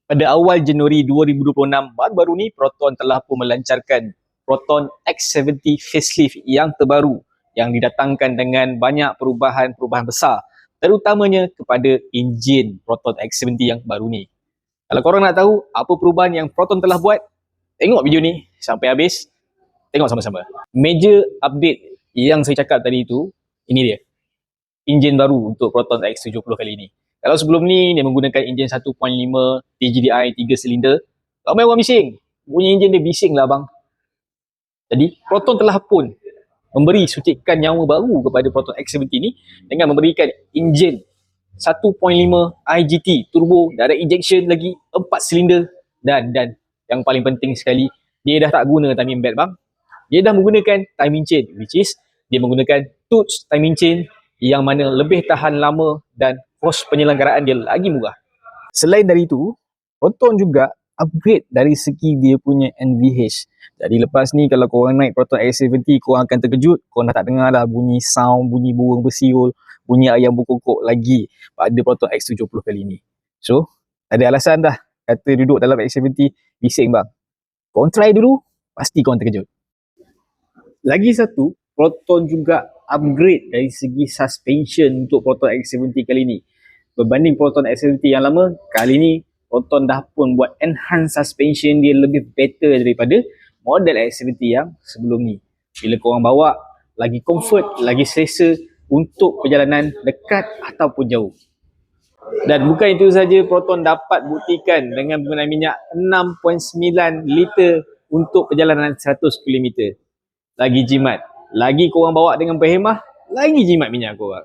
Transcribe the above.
Pada awal Januari 2026, baru-baru ni Proton telah pun melancarkan Proton X70 facelift yang terbaru yang didatangkan dengan banyak perubahan-perubahan besar, terutamanya kepada enjin Proton X70 yang baru ni. Kalau korang nak tahu apa perubahan yang Proton telah buat, tengok video ni sampai habis. Tengok sama-sama. Major update yang saya cakap tadi tu, ini dia. Enjin baru untuk Proton X70 kali ini. Kalau sebelum ni dia menggunakan enjin 1.5 TGDI 3 silinder, ramai orang bising. Bunyi enjin dia bising lah bang. Jadi Proton telah pun memberi suntikan nyawa baru kepada Proton X70 ni dengan memberikan enjin 1.5 IGT turbo direct injection lagi 4 silinder dan yang paling penting sekali, dia dah tak guna timing belt bang. Dia dah menggunakan timing chain, which is dia menggunakan Touch timing chain yang mana lebih tahan lama dan kos penyelenggaraan dia lagi murah. Selain dari itu, Proton juga upgrade dari segi dia punya NVH. Jadi lepas ni kalau korang naik Proton X70, korang akan terkejut, korang dah tak dengar dah bunyi sound, bunyi burung bersiul, bunyi ayam berkokok lagi pada Proton X70 kali ni. So, ada alasan dah kata duduk dalam X70 bising bang. Korang try dulu, pasti korang terkejut. Lagi satu, Proton juga upgrade dari segi suspension untuk Proton X70 kali ni. Berbanding Proton X70 yang lama, kali ni Proton dah pun buat enhance suspension dia lebih better daripada model X70 yang sebelum ni. Bila korang bawa, lagi comfort, lagi selesa untuk perjalanan dekat ataupun jauh. Dan bukan itu saja, Proton dapat buktikan dengan penggunaan minyak 6.9 liter untuk perjalanan 100 km. Lagi jimat. Lagi korang bawa dengan berhemah, lagi jimat minyak korang.